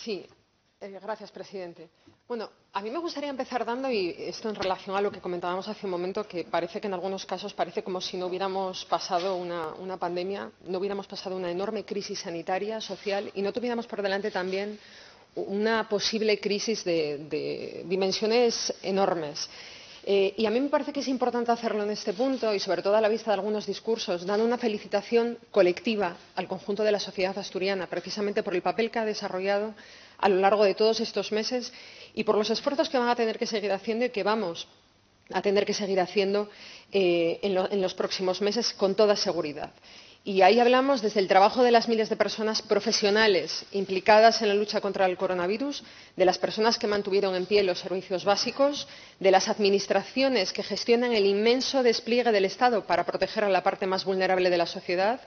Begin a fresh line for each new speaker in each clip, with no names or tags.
Sí, gracias, presidente. Bueno, a mí me gustaría empezar dando, y esto en relación a lo que comentábamos hace un momento, que parece que en algunos casos parece como si no hubiéramos pasado una pandemia, no hubiéramos pasado una enorme crisis sanitaria, social, y no tuviéramos por delante también una posible crisis de dimensiones enormes. Y a mí me parece que es importante hacerlo en este punto y, sobre todo, a la vista de algunos discursos, dando una felicitación colectiva al conjunto de la sociedad asturiana, precisamente por el papel que ha desarrollado a lo largo de todos estos meses y por los esfuerzos que van a tener que seguir haciendo y que vamos a tener que seguir haciendo en los próximos meses, con toda seguridad. Y ahí hablamos desde el trabajo de las miles de personas profesionales implicadas en la lucha contra el coronavirus, de las personas que mantuvieron en pie los servicios básicos, de las administraciones que gestionan el inmenso despliegue del Estado para proteger a la parte más vulnerable de la sociedad.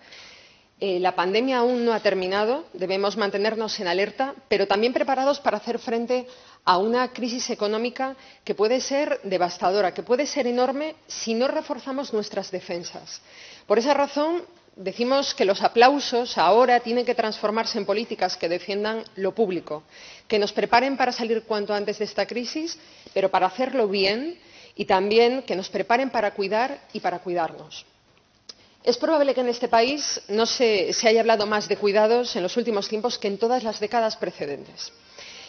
La pandemia aún no ha terminado, debemos mantenernos en alerta, pero también preparados para hacer frente a una crisis económica que puede ser devastadora, que puede ser enorme si no reforzamos nuestras defensas. Por esa razón, decimos que los aplausos ahora tienen que transformarse en políticas que defiendan lo público, que nos preparen para salir cuanto antes de esta crisis, pero para hacerlo bien, y también que nos preparen para cuidar y para cuidarnos. Es probable que en este país no se haya hablado más de cuidados en los últimos tiempos que en todas las décadas precedentes.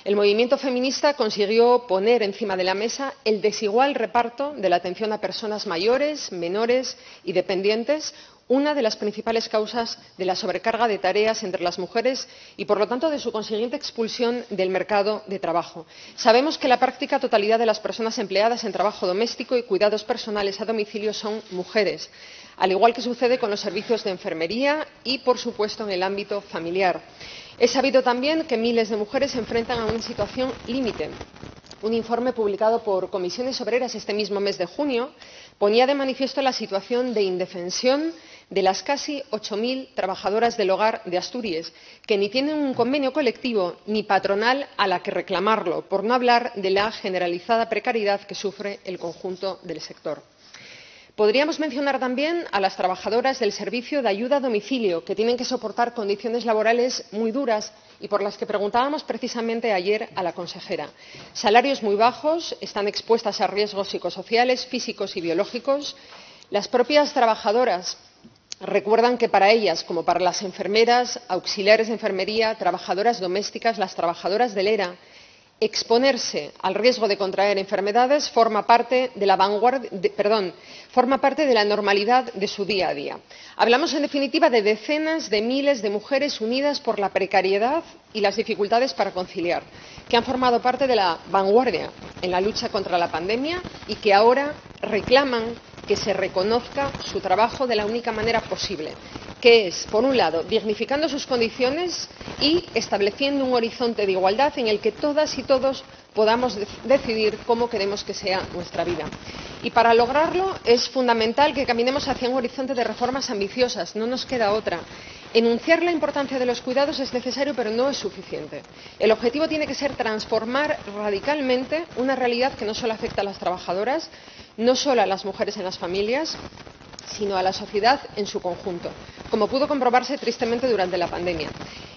El movimiento feminista consiguió poner encima de la mesa el desigual reparto de la atención a personas mayores, menores y dependientes, una de las principales causas de la sobrecarga de tareas entre las mujeres y, por lo tanto, de su consiguiente expulsión del mercado de trabajo. Sabemos que la práctica totalidad de las personas empleadas en trabajo doméstico y cuidados personales a domicilio son mujeres, al igual que sucede con los servicios de enfermería y, por supuesto, en el ámbito familiar. Es sabido también que miles de mujeres se enfrentan a una situación límite. Un informe publicado por Comisiones Obreras este mismo mes de junio ponía de manifiesto la situación de indefensión de las casi 8000 trabajadoras del hogar de Asturias, que ni tienen un convenio colectivo ni patronal a la que reclamarlo, por no hablar de la generalizada precariedad que sufre el conjunto del sector. Podríamos mencionar también a las trabajadoras del servicio de ayuda a domicilio, que tienen que soportar condiciones laborales muy duras y por las que preguntábamos precisamente ayer a la consejera. Salarios muy bajos, están expuestas a riesgos psicosociales, físicos y biológicos. Las propias trabajadoras recuerdan que para ellas, como para las enfermeras, auxiliares de enfermería, trabajadoras domésticas, las trabajadoras del ERA, exponerse al riesgo de contraer enfermedades forma parte de la normalidad de su día a día. Hablamos, en definitiva, de decenas de miles de mujeres unidas por la precariedad y las dificultades para conciliar, que han formado parte de la vanguardia en la lucha contra la pandemia y que ahora reclaman que se reconozca su trabajo de la única manera posible, que es, por un lado, dignificando sus condiciones y estableciendo un horizonte de igualdad en el que todas y todos podamos decidir cómo queremos que sea nuestra vida. Y para lograrlo es fundamental que caminemos hacia un horizonte de reformas ambiciosas, no nos queda otra. Enunciar la importancia de los cuidados es necesario, pero no es suficiente. El objetivo tiene que ser transformar radicalmente una realidad que no solo afecta a las trabajadoras, no solo a las mujeres en las familias, sino a la sociedad en su conjunto, como pudo comprobarse tristemente durante la pandemia.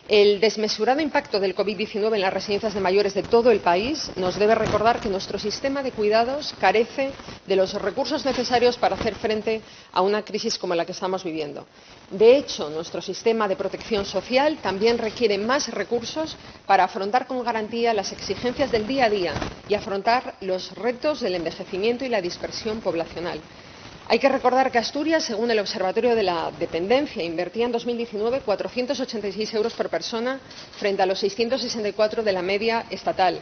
El desmesurado impacto del COVID-19 en las residencias de mayores de todo el país nos debe recordar que nuestro sistema de cuidados carece de los recursos necesarios para hacer frente a una crisis como la que estamos viviendo. De hecho, nuestro sistema de protección social también requiere más recursos para afrontar con garantía las exigencias del día a día y afrontar los retos del envejecimiento y la dispersión poblacional. Hay que recordar que Asturias, según el Observatorio de la Dependencia, invertía en 2019 486 euros por persona frente a los 664 de la media estatal.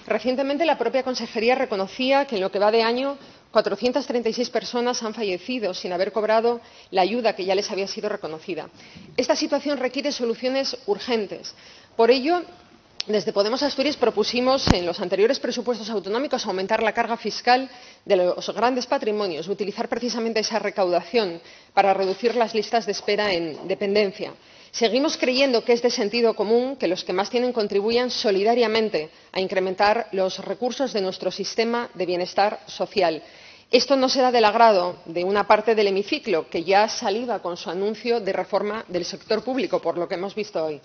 Recientemente, la propia Consejería reconocía que en lo que va de año 436 personas han fallecido sin haber cobrado la ayuda que ya les había sido reconocida. Esta situación requiere soluciones urgentes. Por ello, desde Podemos Asturias propusimos en los anteriores presupuestos autonómicos aumentar la carga fiscal de los grandes patrimonios, utilizar precisamente esa recaudación para reducir las listas de espera en dependencia. Seguimos creyendo que es de sentido común que los que más tienen contribuyan solidariamente a incrementar los recursos de nuestro sistema de bienestar social. Esto no será del agrado de una parte del hemiciclo, que ya saliva con su anuncio de reforma del sector público, por lo que hemos visto hoy.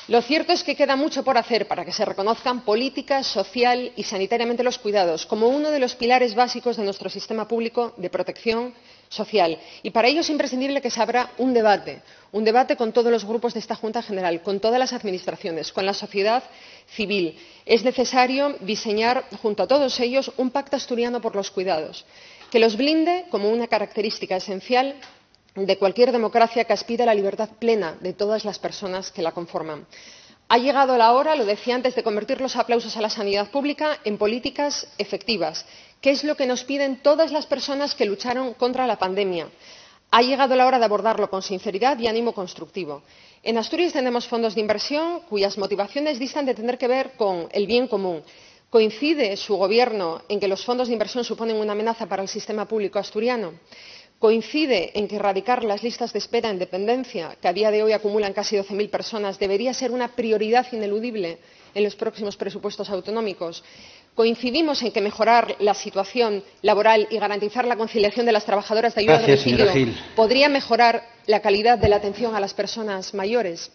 Lo cierto es que queda mucho por hacer para que se reconozcan política, social y sanitariamente los cuidados como uno de los pilares básicos de nuestro sistema público de protección social. Y para ello es imprescindible que se abra un debate con todos los grupos de esta Junta General, con todas las administraciones, con la sociedad civil. Es necesario diseñar, junto a todos ellos, un pacto asturiano por los cuidados, que los blinde como una característica esencial de cualquier democracia que aspire a la libertad plena de todas las personas que la conforman. Ha llegado la hora, lo decía antes, de convertir los aplausos a la sanidad pública en políticas efectivas, que es lo que nos piden todas las personas que lucharon contra la pandemia. Ha llegado la hora de abordarlo con sinceridad y ánimo constructivo. En Asturias tenemos fondos de inversión cuyas motivaciones distan de tener que ver con el bien común. ¿Coincide su Gobierno en que los fondos de inversión suponen una amenaza para el sistema público asturiano? ¿Coincide en que erradicar las listas de espera en dependencia, que a día de hoy acumulan casi 12.000 personas, debería ser una prioridad ineludible en los próximos presupuestos autonómicos? ¿Coincidimos en que mejorar la situación laboral y garantizar la conciliación de las trabajadoras de ayuda a domicilio podría mejorar la calidad de la atención a las personas mayores?